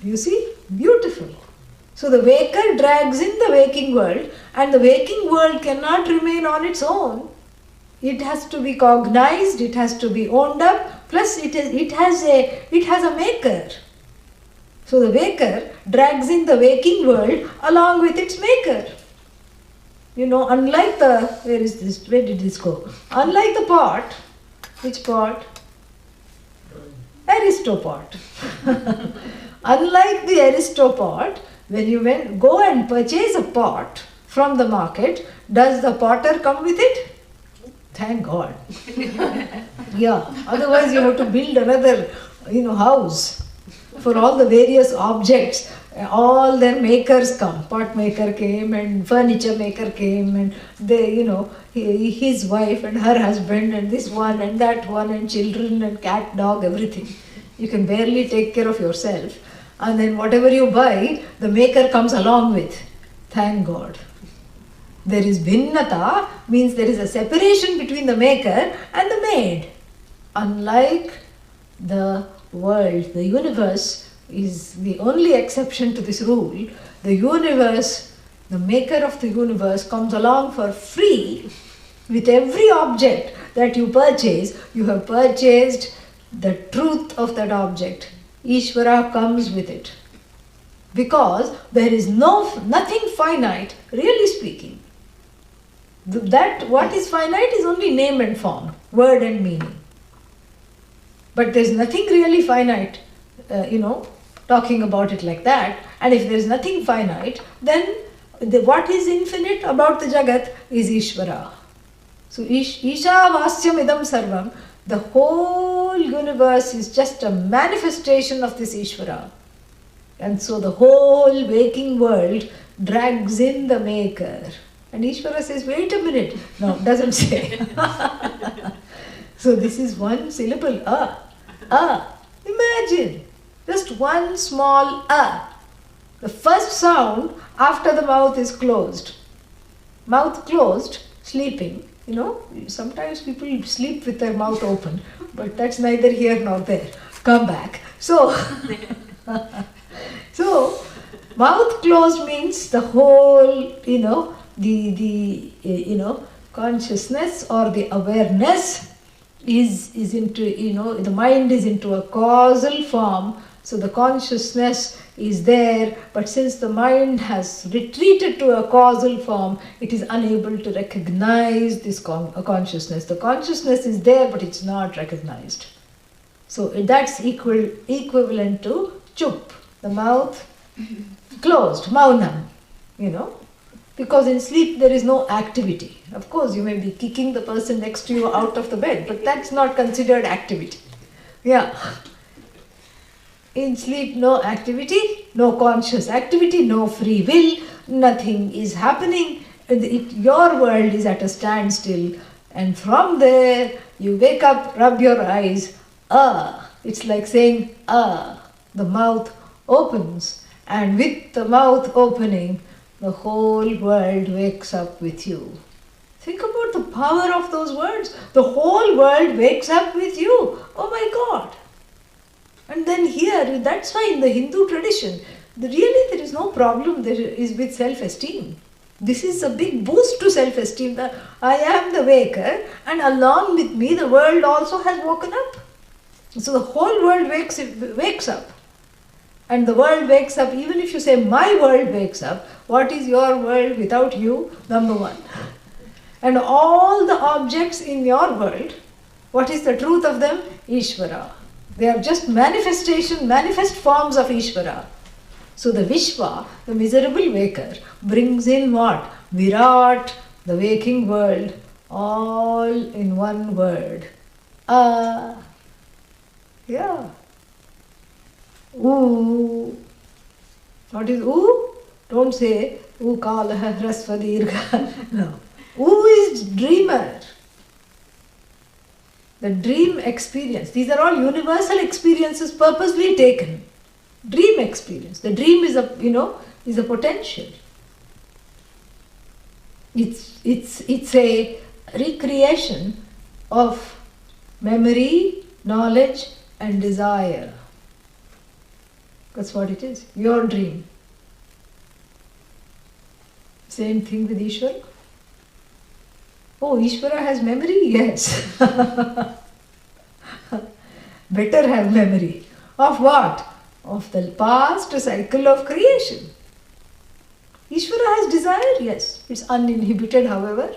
You see? Beautiful. So the waker drags in the waking world, and the waking world cannot remain on its own. It has to be cognized, it has to be owned up, plus it has a maker. So the waker drags in the waking world along with its maker. Unlike where did this go? Unlike the pot, which pot? Aristopot. Unlike the Aristopot, when you go and purchase a pot from the market, does the potter come with it? Thank God. Yeah, otherwise you have to build another house for all the various objects. All their makers come. Pot maker came and furniture maker came and his wife and her husband and this one and that one and children and cat, dog, everything. You can barely take care of yourself. And then whatever you buy, the maker comes along with. Thank God. There is bhinnata, means there is a separation between the maker and the made. Unlike the world, the universe is the only exception to this rule. The universe, the maker of the universe comes along for free with every object that you purchase. You have purchased the truth of that object. Ishvara comes with it. Because there is nothing finite, really speaking. That what is finite is only name and form, word and meaning. But there is nothing really finite, talking about it like that. And if there is nothing finite, then what is infinite about the Jagat is Ishvara. So Isha Vasyam Idam Sarvam, the whole universe is just a manifestation of this Ishvara. And so the whole waking world drags in the maker. And Ishvara says, wait a minute. No, doesn't say. So this is one syllable, Imagine, just one small The first sound after the mouth is closed. Mouth closed, sleeping. Sometimes people sleep with their mouth open, but that's neither here nor there. Come back. So mouth closed means the whole, the consciousness or the awareness is into, the mind is into a causal form. So the consciousness is there, but since the mind has retreated to a causal form, it is unable to recognize this consciousness. The consciousness is there, but it's not recognized. So that's equivalent to chup, the mouth closed, maunam, because in sleep there is no activity. Of course, you may be kicking the person next to you out of the bed, but that's not considered activity. Yeah. In sleep, no activity, no conscious activity, no free will, nothing is happening. Your world is at a standstill. And from there, you wake up, rub your eyes, It's like saying, the mouth opens. And with the mouth opening, the whole world wakes up with you. Think about the power of those words. The whole world wakes up with you. Oh my God. And then here, that's why in the Hindu tradition, really there is no problem there is with self-esteem. This is a big boost to self-esteem. That I am the waker, and along with me the world also has woken up. So the whole world wakes up. And the world wakes up, even if you say my world wakes up, what is your world without you? Number one. And all the objects in your world, what is the truth of them? Ishvara. They are just manifest forms of Ishvara. So the Vishwa, the miserable waker, brings in what? Virat, the waking world, all in one word. Yeah. Ooh. What is oo? Don't say oo kalaha hrasva dirgha. No. Oo is dreamer. The dream experience. These are all universal experiences purposely taken. Dream experience. The dream is a potential. It's a recreation of memory, knowledge and desire. That's what it is. Your dream. Same thing with Ishvara. Oh, Ishvara has memory? Yes. Better have memory. Of what? Of the past cycle of creation. Ishvara has desire? Yes. It's uninhibited, however.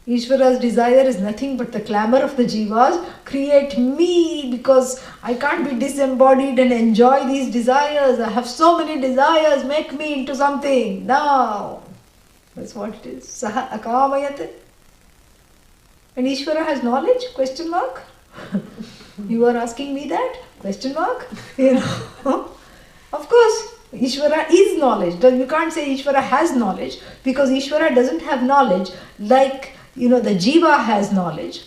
Ishvara's desire is nothing but the clamor of the jivas. Create me because I can't be disembodied and enjoy these desires. I have so many desires. Make me into something. Now. That's what it is. Saha akamayate. And Ishvara has knowledge? Question mark. You are asking me that? Question mark? You know, of course, Ishvara is knowledge. You can't say Ishvara has knowledge because Ishvara doesn't have knowledge like, the Jiva has knowledge,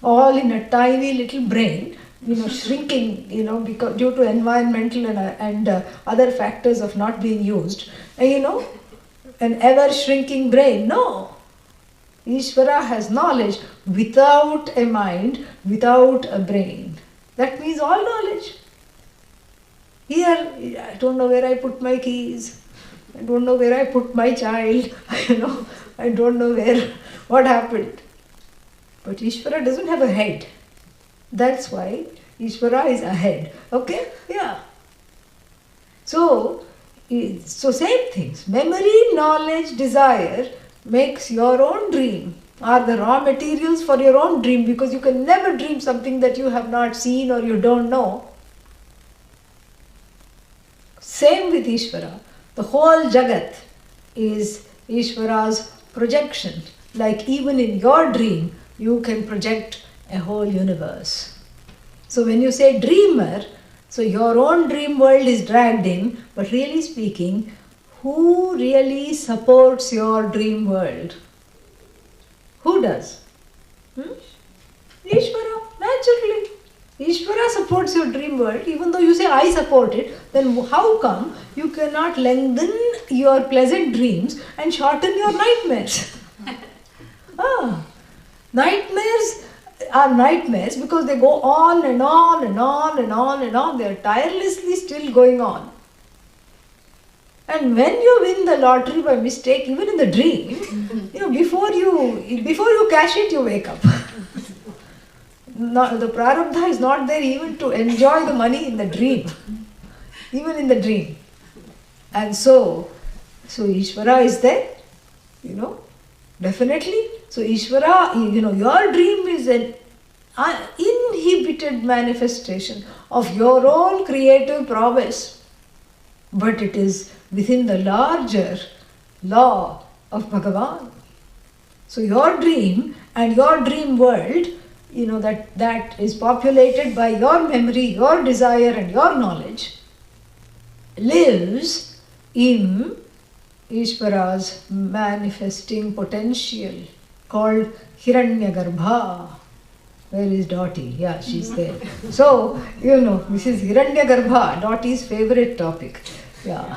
all in a tiny little brain, shrinking, because due to environmental and other factors of not being used. And, an ever shrinking brain. No. Ishvara has knowledge without a mind, without a brain. That means all knowledge. Here, I don't know where I put my keys. I don't know where I put my child. I don't know what happened. But Ishvara doesn't have a head. That's why Ishvara is ahead. Okay? Yeah. So same things. Memory, knowledge, desire makes your own dream, are the raw materials for your own dream, because you can never dream something that you have not seen or you don't know. Same with Ishvara. The whole Jagat is Ishvara's projection. Like even in your dream, you can project a whole universe. So when you say dreamer, so your own dream world is dragged in, but really speaking, who really supports your dream world? Who does? Ishvara, naturally. Ishvara supports your dream world. Even though you say, I support it, then how come you cannot lengthen your pleasant dreams and shorten your nightmares? Nightmares are nightmares because they go on and on and on and on and on. They are tirelessly still going on. And when you win the lottery by mistake, even in the dream, before you cash it, you wake up. The prarabdha is not there even to enjoy the money in the dream. Even in the dream. And so Ishvara is there, definitely. So Ishvara, your dream is an uninhibited manifestation of your own creative prowess. But it is within the larger law of Bhagavan. So your dream and your dream world, that is populated by your memory, your desire and your knowledge, lives in Ishvara's manifesting potential called Hiranyagarbha. Where is Dottie? Yeah, she's there. So, this is Hiranyagarbha, Dottie's favorite topic. Yeah.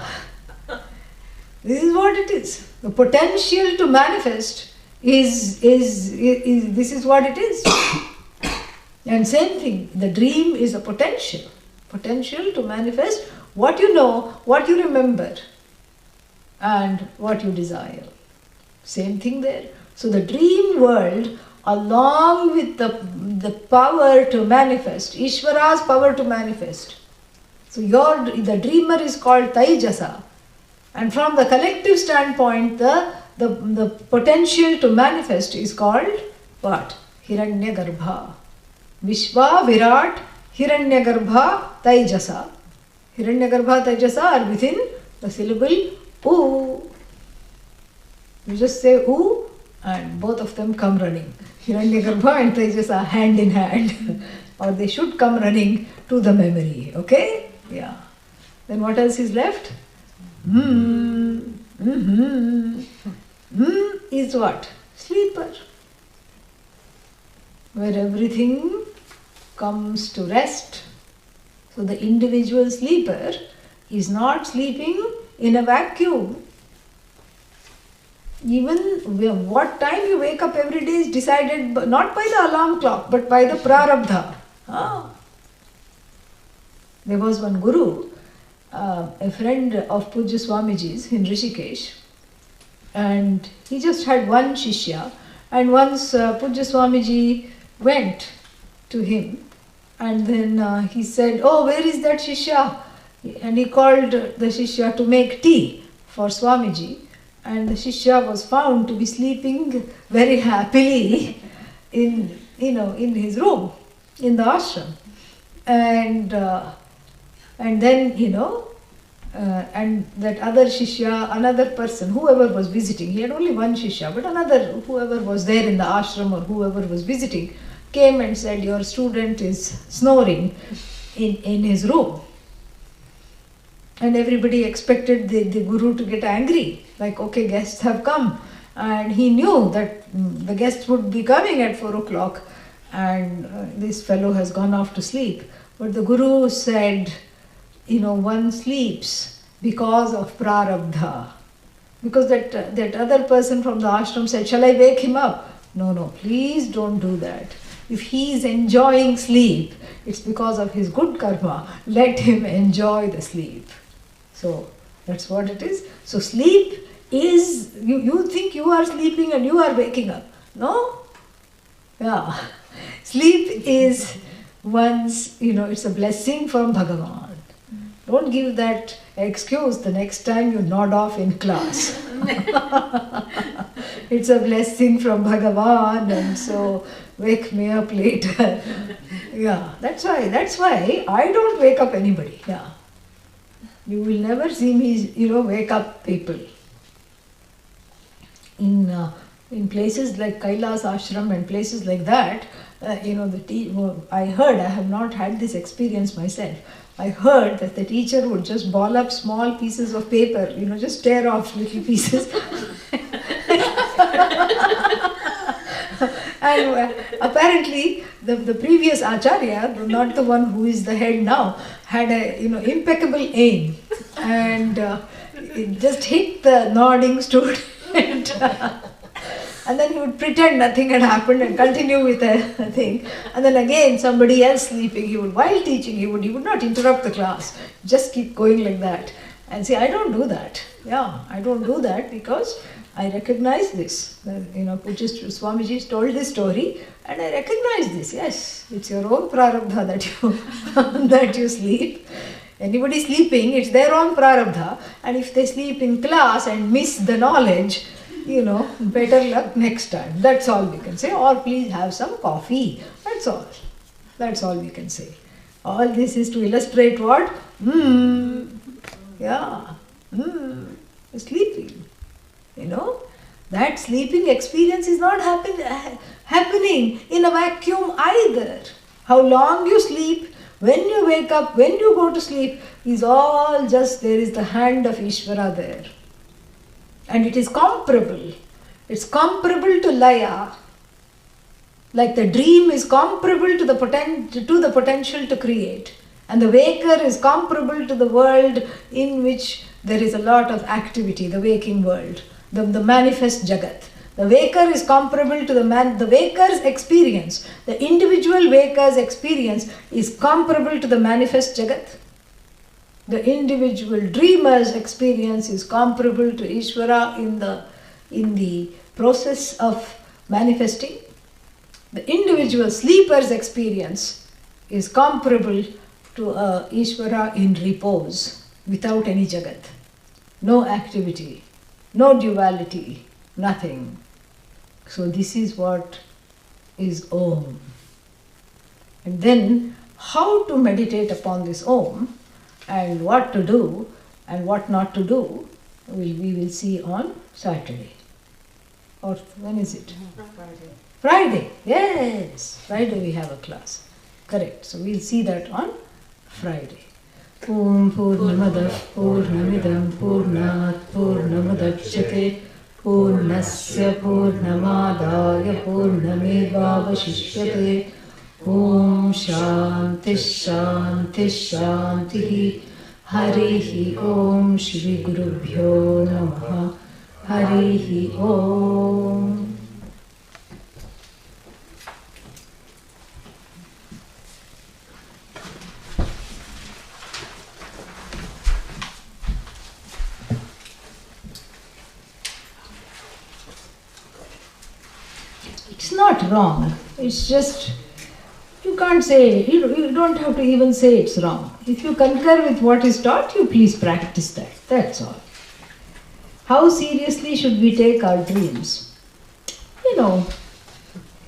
This is what it is. The potential to manifest is this is what it is. And same thing, the dream is a potential to manifest what you know, what you remember, and what you desire. Same thing there. So the dream world, along with the power to manifest, Ishvara's power to manifest. So the dreamer is called Taijasa. And from the collective standpoint, the potential to manifest is called what? Hiranyagarbha. Vishwa, Virat, Hiranyagarbha, Taijasa. Hiranyagarbha, Taijasa are within the syllable U. You just say U and both of them come running. Hiranyagarbha and Taijasa hand in hand. Or they should come running to the memory. Okay? Yeah. Then what else is left? Is what? Sleeper. Where everything comes to rest. So the individual sleeper is not sleeping in a vacuum. Even what time you wake up every day is decided not by the alarm clock but by the prarabdha. There was one guru, a friend of Pujya Swamiji's in Rishikesh, and he just had one shishya, and once Pujya Swamiji went to him and then he said, "Oh, where is that shishya?" And he called the shishya to make tea for Swamiji, and the shishya was found to be sleeping very happily in his room in the ashram. And then, and that other shishya, another person, whoever was visiting, he had only one shishya, but whoever was there in the ashram or whoever was visiting, came and said, "Your student is snoring in his room. And everybody expected the guru to get angry, like, okay, guests have come. And he knew that the guests would be coming at 4 o'clock and this fellow has gone off to sleep. But the guru said, one sleeps because of prarabdha. Because that other person from the ashram said, shall I wake him up? No, please don't do that. If he is enjoying sleep, it's because of his good karma. Let him enjoy the sleep. So that's what it is. So sleep is, you think you are sleeping and you are waking up. No? Yeah. Sleep is it's a blessing from Bhagavan. Don't give that excuse the next time you nod off in class. It's a blessing from Bhagavan, and so wake me up later. Yeah, that's why I don't wake up anybody. Yeah. You will never see me, wake up people. In places like Kailas Ashram and places like that, I heard, I have not had this experience myself, I heard that the teacher would just ball up small pieces of paper, just tear off little pieces. And apparently the previous acharya, not the one who is the head now, had a impeccable aim and it just hit the nodding student. And then he would pretend nothing had happened and continue with a thing. And then again somebody else sleeping, while teaching, he would not interrupt the class. Just keep going like that. And see, I don't do that. Yeah, I don't do that because I recognize this. Pujya Swamiji told this story and I recognize this. Yes, it's your own prarabdha that you sleep. Anybody sleeping, it's their own prarabdha. And if they sleep in class and miss the knowledge, better luck next time. That's all we can say. Or please have some coffee. That's all. That's all we can say. All this is to illustrate what? Sleeping. That sleeping experience is not happening in a vacuum either. How long you sleep, when you wake up, when you go to sleep, is all just there is the hand of Ishvara there. And it is comparable. It's comparable to Laya. Like the dream is comparable to the potential to create. And the waker is comparable to the world in which there is a lot of activity, the waking world, the manifest Jagat. The waker is comparable to the waker's experience. The individual waker's experience is comparable to the manifest Jagat. The individual dreamer's experience is comparable to Ishvara in the process of manifesting. The individual sleeper's experience is comparable to Ishvara in repose, without any Jagat. No activity, no duality, nothing. So this is what is Om. And then how to meditate upon this Om, and what to do and what not to do, we will see on Saturday. Or when is it? Friday. Yes, Friday we have a class. Correct. So we'll see that on Friday. Om Purnamada Purnamidam Purnat Purnamadachyate Purnasya Purnamadaya Purnamevavashishyate. Om Shanti Shanti Shanti. Harihi Om Shri Gurubhyo Namaha. Harihi Om. It's not wrong. It's just, you can't say, you don't have to even say it's wrong. If you concur with what is taught, you please practice that. That's all. How seriously should we take our dreams?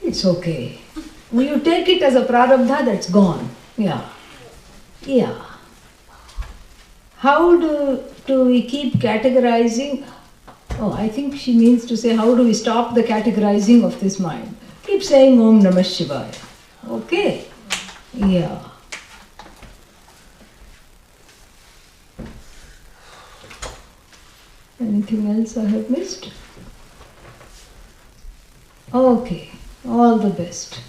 It's okay. You take it as a prarabdha that's gone. Yeah. How do we keep categorizing? Oh, I think she means to say, how do we stop the categorizing of this mind? Keep saying Om Namah Shivaya. Okay? Yeah. Anything else I have missed? Okay, all the best.